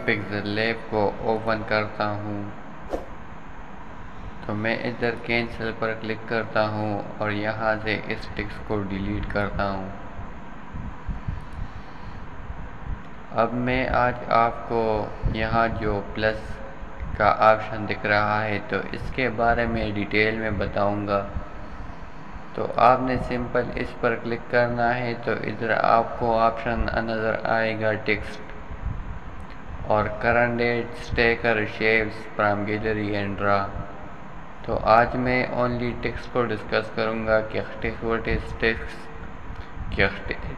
Pixel lab को open करता हूँ तो मैं इधर कैंसिल पर क्लिक करता हूँ और यहाँ से इस टेक्स्ट को डिलीट करता हूँ। अब मैं आज आपको यहाँ जो प्लस का ऑप्शन दिख रहा है तो इसके बारे में डिटेल में बताऊँगा। तो आपने सिंपल इस पर क्लिक करना है तो इधर आपको ऑप्शन नज़र आएगा टेक्स्ट और current date sticker shapes from gallery and draw. तो आज मैं ओनली टेक्स्ट को डिस्कस करूँगा कि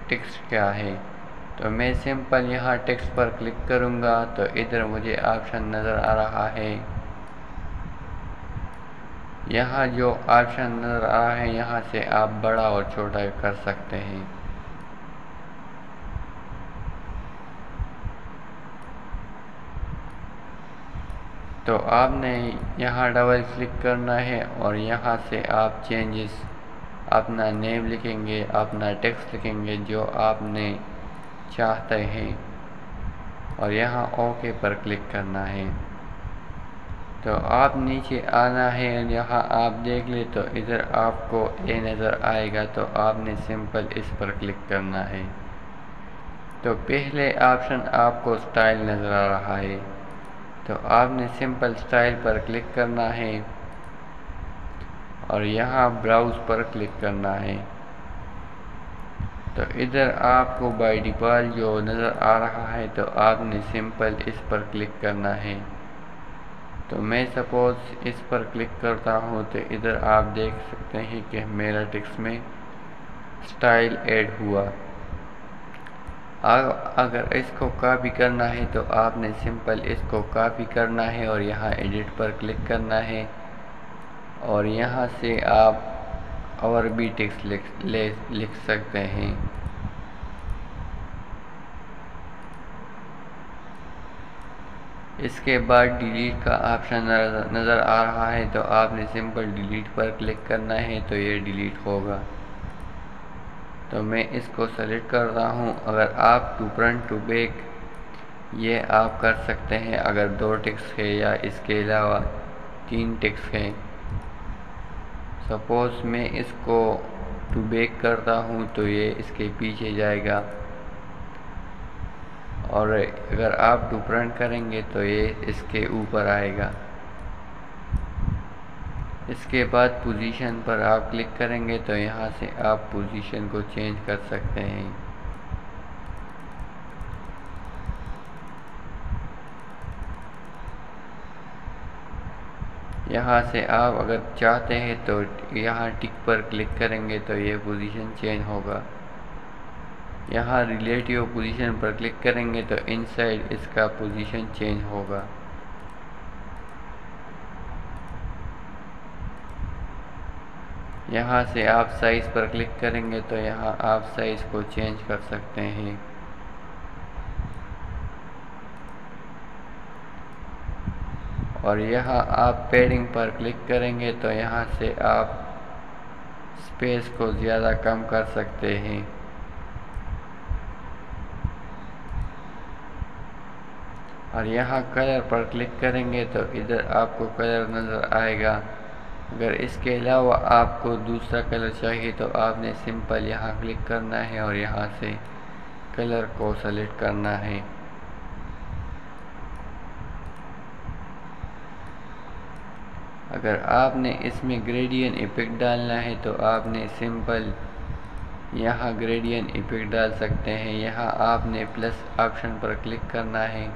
टेक्स्ट क्या है। तो मैं सिंपल यहाँ टेक्स्ट पर क्लिक करूँगा तो इधर मुझे ऑप्शन नज़र आ रहा है। यहाँ जो ऑप्शन नज़र आ रहा है यहाँ से आप बड़ा और छोटा कर सकते हैं। तो आपने यहाँ डबल क्लिक करना है और यहाँ से आप चेंजेस अपना नेम लिखेंगे, अपना टेक्स्ट लिखेंगे जो आपने चाहते हैं और यहाँ ओके पर क्लिक करना है। तो आप नीचे आना है, यहाँ आप देख ले तो इधर आपको ए नज़र आएगा तो आपने सिंपल इस पर क्लिक करना है। तो पहले ऑप्शन आपको स्टाइल नज़र आ रहा है तो आपने सिंपल स्टाइल पर क्लिक करना है और यहाँ ब्राउज़ पर क्लिक करना है। तो इधर आपको बाय डिफ़ॉल्ट जो नज़र आ रहा है तो आपने सिंपल इस पर क्लिक करना है। तो मैं सपोज़ इस पर क्लिक करता हूँ तो इधर आप देख सकते हैं कि मेरा टेक्स्ट में स्टाइल ऐड हुआ। अगर इसको कॉपी करना है तो आपने सिंपल इसको कॉपी करना है और यहाँ एडिट पर क्लिक करना है और यहाँ से आप और भी टेक्स्ट लिख सकते हैं। इसके बाद डिलीट का ऑप्शन नज़र आ रहा है तो आपने सिंपल डिलीट पर क्लिक करना है तो ये डिलीट होगा। तो मैं इसको सेलेक्ट कर रहा हूँ। अगर आप टू फ्रंट टू बैक ये आप कर सकते हैं अगर 2 टेक्स्ट है या इसके अलावा 3 टेक्स्ट हैं। सपोज़ मैं इसको टू बैक करता हूँ तो ये इसके पीछे जाएगा और अगर आप टू फ्रंट करेंगे तो ये इसके ऊपर आएगा। इसके बाद पोजीशन पर आप क्लिक करेंगे तो यहाँ से आप पोजीशन को चेंज कर सकते हैं। यहाँ से आप अगर चाहते हैं तो यहाँ टिक पर क्लिक करेंगे तो ये पोजीशन चेंज होगा। यहाँ रिलेटिव पोजीशन पर क्लिक करेंगे तो इनसाइड इसका पोजीशन चेंज होगा। यहाँ से आप साइज़ पर क्लिक करेंगे तो यहाँ आप साइज़ को चेंज कर सकते हैं। और यहाँ आप पैडिंग पर क्लिक करेंगे तो यहाँ से आप स्पेस को ज़्यादा कम कर सकते हैं। और यहाँ कलर पर क्लिक करेंगे तो इधर आपको कलर नज़र आएगा। अगर इसके अलावा आपको दूसरा कलर चाहिए तो आपने सिंपल यहाँ क्लिक करना है और यहाँ से कलर को सेलेक्ट करना है। अगर आपने इसमें ग्रेडियंट इफेक्ट डालना है तो आपने सिंपल यहाँ ग्रेडियंट इफेक्ट डाल सकते हैं। यहाँ आपने प्लस ऑप्शन पर क्लिक करना है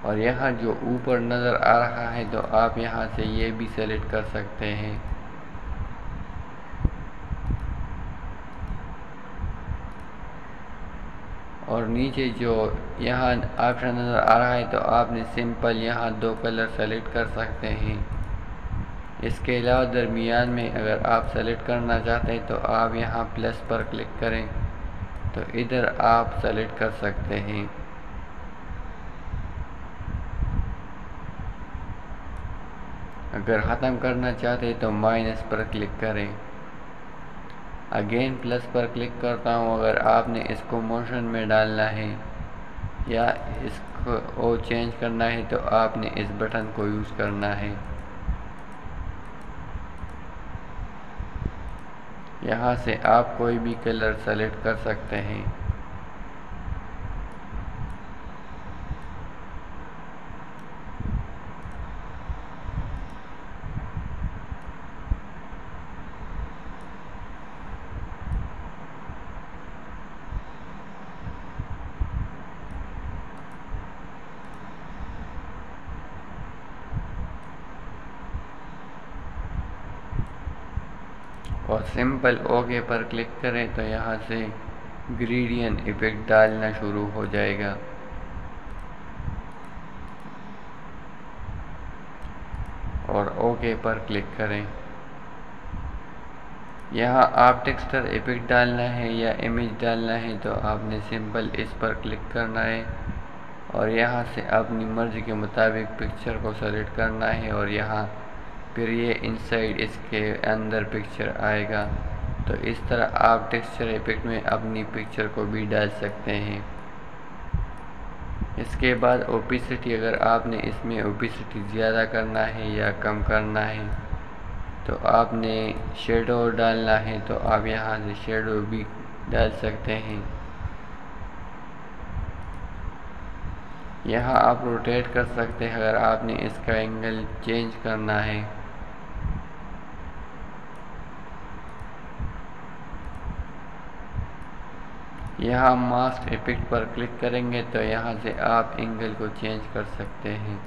और यहाँ जो ऊपर नज़र आ रहा है तो आप यहाँ से ये भी सेलेक्ट कर सकते हैं। और नीचे जो यहाँ ऑप्शन नज़र आ रहा है तो आपने सिंपल यहाँ 2 कलर सेलेक्ट कर सकते हैं। इसके अलावा दरमियान में अगर आप सेलेक्ट करना चाहते हैं तो आप यहाँ प्लस पर क्लिक करें तो इधर आप सेलेक्ट कर सकते हैं। अगर ख़त्म करना चाहते हैं तो माइनस पर क्लिक करें। अगेन प्लस पर क्लिक करता हूँ अगर आपने इसको मोशन में डालना है या इसको चेंज करना है तो आपने इस बटन को यूज़ करना है। यहाँ से आप कोई भी कलर सेलेक्ट कर सकते हैं। और सिंपल ओके पर क्लिक करें तो यहाँ से ग्रेडियंट इफेक्ट डालना शुरू हो जाएगा। और ओके पर क्लिक करें। यहाँ आप टेक्सचर इफेक्ट डालना है या इमेज डालना है तो आपने सिंपल इस पर क्लिक करना है और यहाँ से अपनी मर्ज़ी के मुताबिक पिक्चर को सेलेक्ट करना है और यहाँ फिर ये इनसाइड इसके अंदर पिक्चर आएगा। तो इस तरह आप टेक्सचर इफेक्ट में अपनी पिक्चर को भी डाल सकते हैं। इसके बाद ओपेसिटी, अगर आपने इसमें ओपेसिटी ज़्यादा करना है या कम करना है तो आपने शेडो डालना है तो आप यहाँ से शेडो भी डाल सकते हैं। यहाँ आप रोटेट कर सकते हैं अगर आपने इसका एंगल चेंज करना है। यहाँ मास्क इफेक्ट पर क्लिक करेंगे तो यहाँ से आप एंगल को चेंज कर सकते हैं।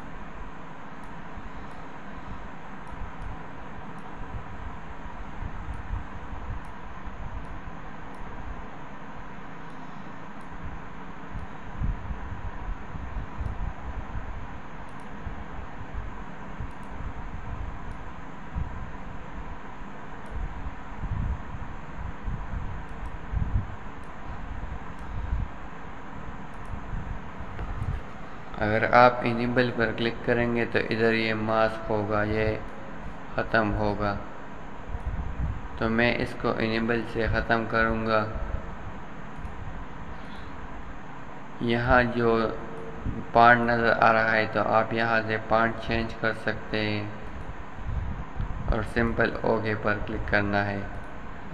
अगर आप इनेबल पर क्लिक करेंगे तो इधर ये मास्क होगा, ये ख़त्म होगा। तो मैं इसको इनेबल से ख़त्म करूँगा। यहाँ जो पार्ट नज़र आ रहा है तो आप यहाँ से पार्ट चेंज कर सकते हैं और सिंपल ओके पर क्लिक करना है।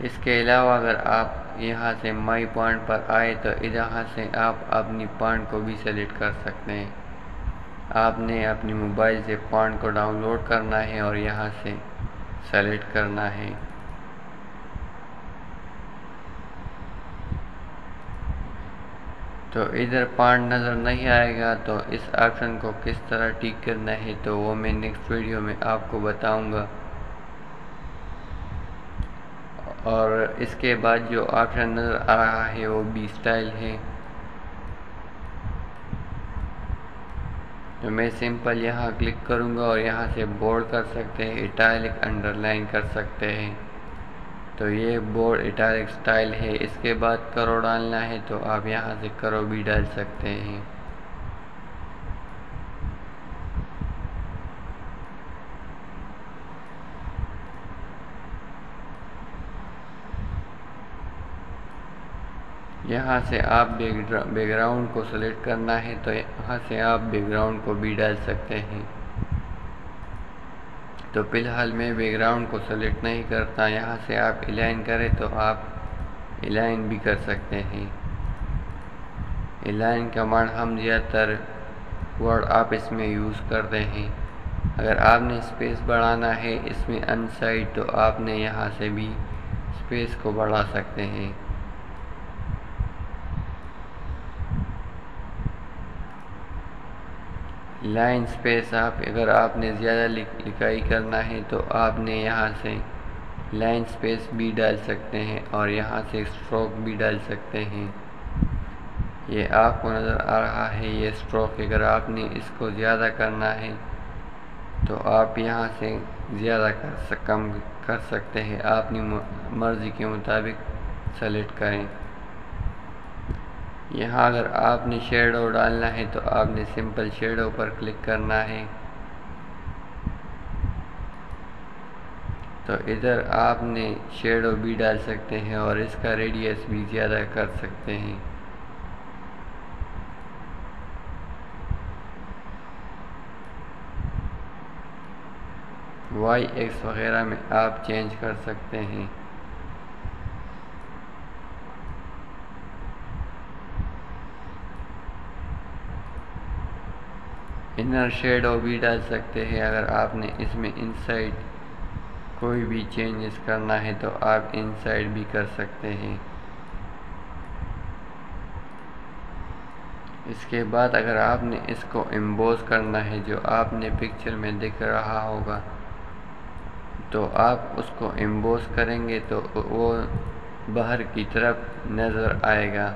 इसके अलावा अगर आप यहाँ से माई पॉइंट पर आए तो यहाँ से आप अपनी पॉइंट को भी सेलेक्ट कर सकते हैं। आपने अपनी मोबाइल से पॉइंट को डाउनलोड करना है और यहाँ से सेलेक्ट करना है। तो इधर पॉइंट नज़र नहीं आएगा तो इस ऑप्शन को किस तरह ठीक करना है तो वो मैं नेक्स्ट वीडियो में आपको बताऊंगा। और इसके बाद जो ऑप्शन नज़र आ रहा है वो भी स्टाइल है। तो मैं सिंपल यहाँ क्लिक करूँगा और यहाँ से बोल्ड कर सकते हैं, इटैलिक अंडरलाइन कर सकते हैं। तो ये बोल्ड इटैलिक स्टाइल है। इसके बाद करो डालना है तो आप यहाँ से करो भी डाल सकते हैं। यहाँ से आप बैकग्राउंड को सेलेक्ट करना है तो यहाँ से आप बैकग्राउंड को भी डाल सकते हैं। तो फ़िलहाल मैं बैकग्राउंड को सेलेक्ट नहीं करता। यहाँ से आप अलाइन करें तो आप अलाइन भी कर सकते हैं। अलाइन कमांड हम ज़्यादातर वर्ड आप इसमें यूज़ करते हैं। अगर आपने स्पेस बढ़ाना है इसमें अनसाइड तो आपने यहाँ से भी स्पेस को बढ़ा सकते हैं। लाइन स्पेस आप अगर आपने ज़्यादा लिखाई करना है तो आपने यहाँ से लाइन स्पेस भी डाल सकते हैं और यहाँ से स्ट्रोक भी डाल सकते हैं। ये आपको नज़र आ रहा है ये स्ट्रोक। अगर आपने इसको ज़्यादा करना है तो आप यहाँ से ज़्यादा कम कर सकते हैं। अपनी मर्ज़ी के मुताबिक सेलेक्ट करें। यहाँ अगर आपने शेडो डालना है तो आपने सिंपल शेडो पर क्लिक करना है। तो इधर आपने शेडो भी डाल सकते हैं और इसका रेडियस भी ज़्यादा कर सकते हैं। वाई एक्स वगैरह में आप चेंज कर सकते हैं। इनर शेडो भी डाल सकते हैं। अगर आपने इसमें इनसाइड कोई भी चेंजेस करना है तो आप इनसाइड भी कर सकते हैं। इसके बाद अगर आपने इसको एम्बोस करना है, जो आपने पिक्चर में दिख रहा होगा, तो आप उसको एम्बोस करेंगे तो वो बाहर की तरफ नज़र आएगा।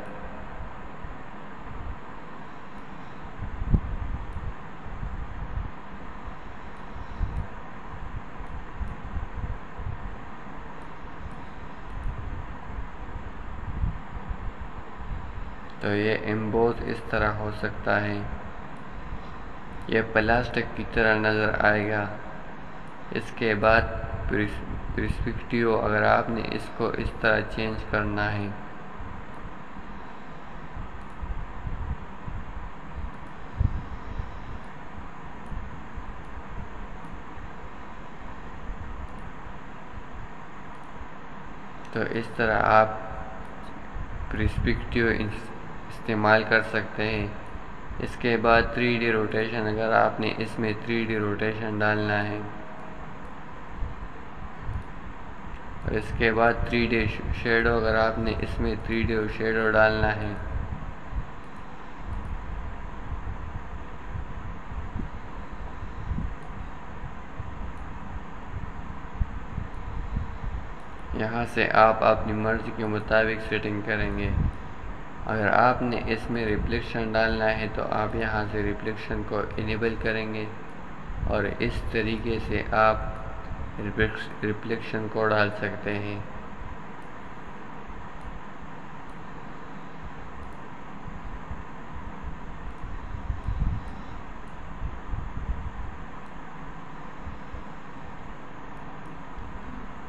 तो ये एम्बोस इस तरह हो सकता है, ये प्लास्टिक की तरह नज़र आएगा। इसके बाद पर्सपेक्टिव, अगर आपने इसको इस तरह चेंज करना है, तो इस तरह आप पर्सपेक्टिव इस्तेमाल कर सकते हैं। इसके बाद 3D रोटेशन, अगर आपने इसमें 3D रोटेशन डालना है, और इसके बाद 3D शेडो, अगर आपने इसमें 3D शेडो डालना है, यहाँ से आप अपनी मर्ज़ी के मुताबिक सेटिंग करेंगे। अगर आपने इसमें रिफ्लेक्शन डालना है तो आप यहाँ से रिफ्लेक्शन को इनेबल करेंगे और इस तरीके से आप रिफ्लेक्शन को डाल सकते हैं।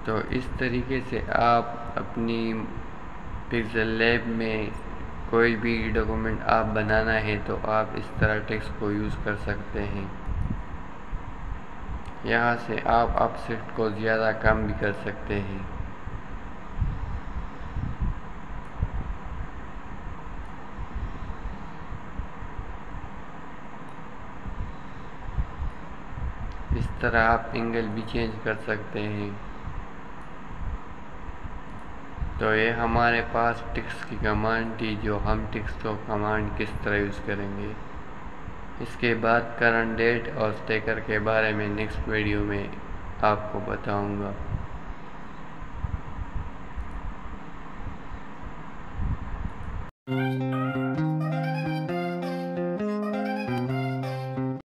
तो इस तरीके से आप अपनी पिक्सेल लैब में कोई भी डॉक्यूमेंट आप बनाना है तो आप इस तरह टेक्स्ट को यूज़ कर सकते हैं। यहाँ से आप ऑफसेट को ज़्यादा कम भी कर सकते हैं। इस तरह आप एंगल भी चेंज कर सकते हैं। तो ये हमारे पास टेक्स्ट की कमांड थी, जो हम टेक्स्ट को कमांड किस तरह यूज़ करेंगे। इसके बाद करंट डेट और स्टेकर के बारे में नेक्स्ट वीडियो में आपको बताऊंगा।